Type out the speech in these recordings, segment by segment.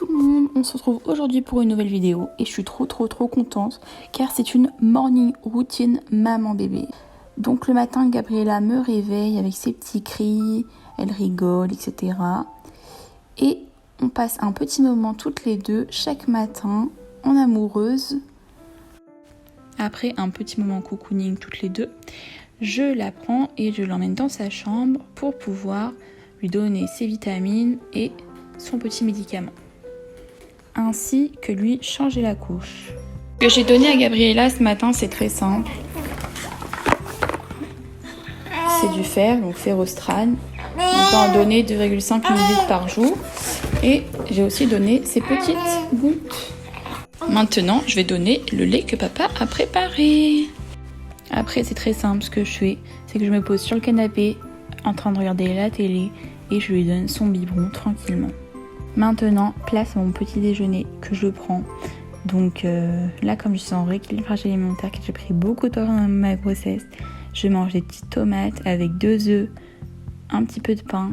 tout le monde, on se retrouve aujourd'hui pour une nouvelle vidéo et je suis trop contente car c'est une morning routine maman-bébé. Donc le matin, Gabriella me réveille avec ses petits cris, elle rigole, etc. Et on passe un petit moment toutes les deux chaque matin en amoureuse. Après un petit moment cocooning toutes les deux, je la prends et je l'emmène dans sa chambre pour pouvoir lui donner ses vitamines et son petit médicament, ainsi que lui changer la couche. Ce que j'ai donné à Gabriella ce matin, c'est très simple. C'est du fer, donc Ferrostrane. On peut en donner 2,5 ml par jour. Et j'ai aussi donné ces petites gouttes. Maintenant, je vais donner le lait que papa a préparé. Après, c'est très simple, ce que je fais, c'est que je me pose sur le canapé en train de regarder la télé et je lui donne son biberon tranquillement. Maintenant, place à mon petit déjeuner que je prends. Donc là, comme je suis en rééquilibrage alimentaire, que j'ai pris beaucoup de temps dans ma grossesse, je mange des petites tomates avec 2 œufs, un petit peu de pain.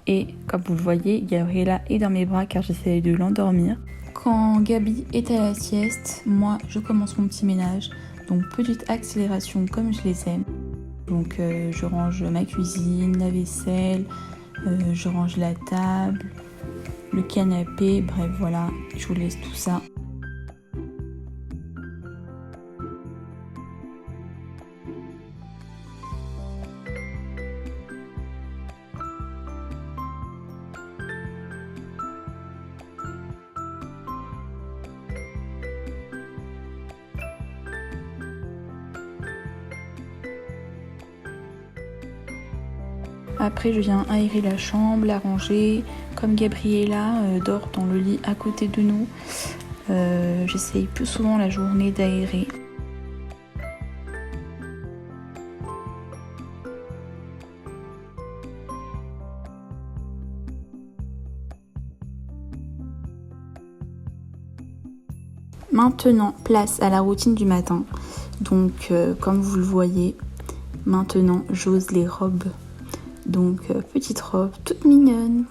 Et comme vous le voyez, Gabriella est dans mes bras car j'essaie de l'endormir. Quand Gabi est à la sieste, moi je commence mon petit ménage. Donc petite accélération comme je les aime. Donc je range ma cuisine, la vaisselle, je range la table, le canapé, bref voilà, je vous laisse tout ça. Après, je viens aérer la chambre, la ranger. Comme Gabriella dort dans le lit à côté de nous, j'essaye plus souvent la journée d'aérer. Maintenant, place à la routine du matin. Donc, comme vous le voyez, maintenant, j'ose les robes. Donc, petite robe toute mignonne.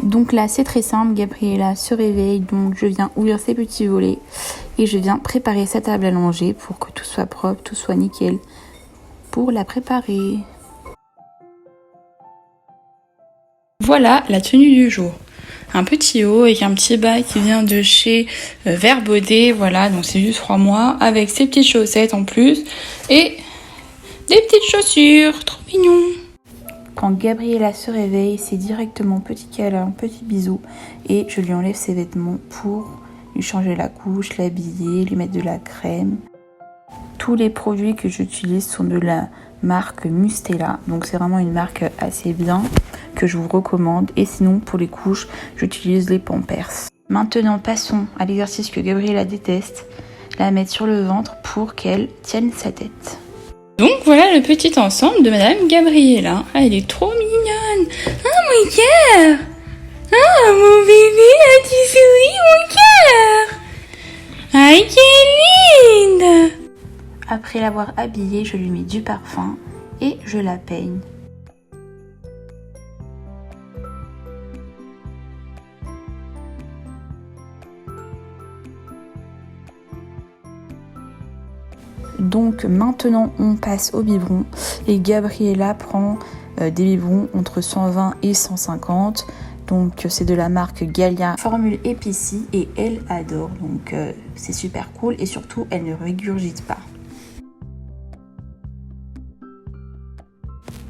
Donc là, c'est très simple. Gabriella se réveille. Donc, je viens ouvrir ses petits volets. Et je viens préparer sa table à langer pour que tout soit propre, tout soit nickel. Pour la préparer. Voilà la tenue du jour. Un petit haut avec un petit bas qui vient de chez Verbaudet. Voilà, donc c'est juste 3 mois. Avec ses petites chaussettes en plus. Et des petites chaussures. Trop mignon. Quand Gabriella se réveille, c'est directement petit câlin, petit bisou et je lui enlève ses vêtements pour lui changer la couche, l'habiller, lui mettre de la crème. Tous les produits que j'utilise sont de la marque Mustela, donc c'est vraiment une marque assez bien que je vous recommande. Et sinon pour les couches, j'utilise les Pampers. Maintenant passons à l'exercice que Gabriella déteste, la mettre sur le ventre pour qu'elle tienne sa tête. Donc voilà le petit ensemble de Madame Gabriella. Ah, elle est trop mignonne. Oh mon cœur. Oh mon bébé, tu souris mon cœur. Ah, quelle linda. Après l'avoir habillée, je lui mets du parfum et je la peigne. Donc maintenant on passe au biberon et Gabriella prend des biberons entre 120 et 150. Donc c'est de la marque Gallia, formule Epici et elle adore. Donc c'est super cool et surtout elle ne régurgite pas.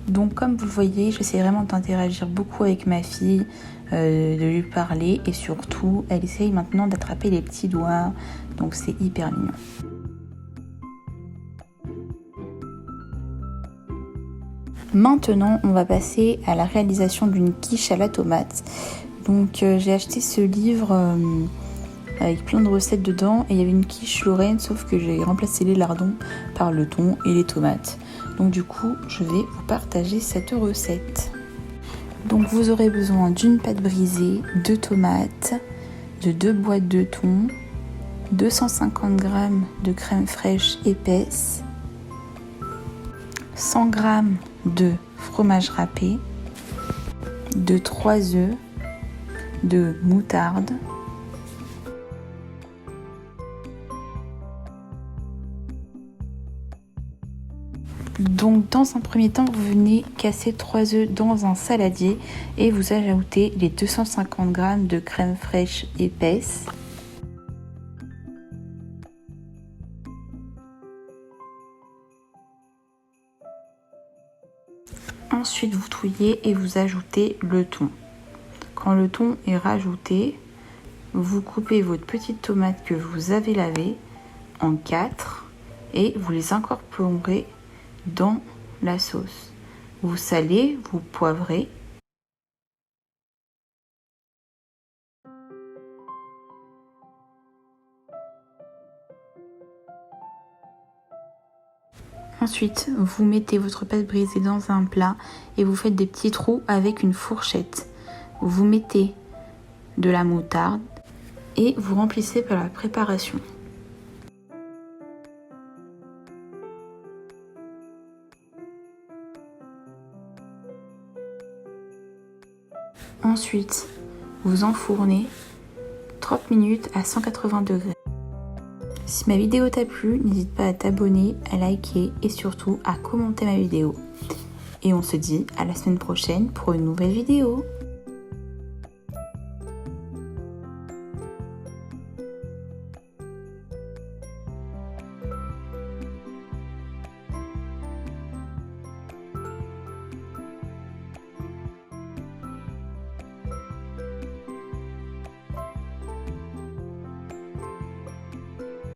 Donc comme vous le voyez, j'essaie vraiment d'interagir beaucoup avec ma fille, de lui parler et surtout elle essaye maintenant d'attraper les petits doigts. Donc c'est hyper mignon. Maintenant, on va passer à la réalisation d'une quiche à la tomate. Donc, j'ai acheté ce livre avec plein de recettes dedans et il y avait une quiche Lorraine, sauf que j'ai remplacé les lardons par le thon et les tomates. Donc, du coup, je vais vous partager cette recette. Donc, vous aurez besoin d'une pâte brisée, de tomates, de 2 boîtes de thon, 250 g de crème fraîche épaisse, 100 g de fromage râpé, de 3 œufs, de moutarde, Donc dans un premier temps, vous venez casser 3 œufs dans un saladier et vous ajoutez les 250 g de crème fraîche épaisse. Ensuite, vous touillez et vous ajoutez le thon. Quand le thon est rajouté, vous coupez votre petite tomate que vous avez lavée en 4 et vous les incorporez dans la sauce. Vous salez, vous poivrez. Ensuite, vous mettez votre pâte brisée dans un plat et vous faites des petits trous avec une fourchette. Vous mettez de la moutarde et vous remplissez par la préparation. Ensuite, vous enfournez 30 minutes à 180 degrés. Si ma vidéo t'a plu, n'hésite pas à t'abonner, à liker et surtout à commenter ma vidéo. Et on se dit à la semaine prochaine pour une nouvelle vidéo.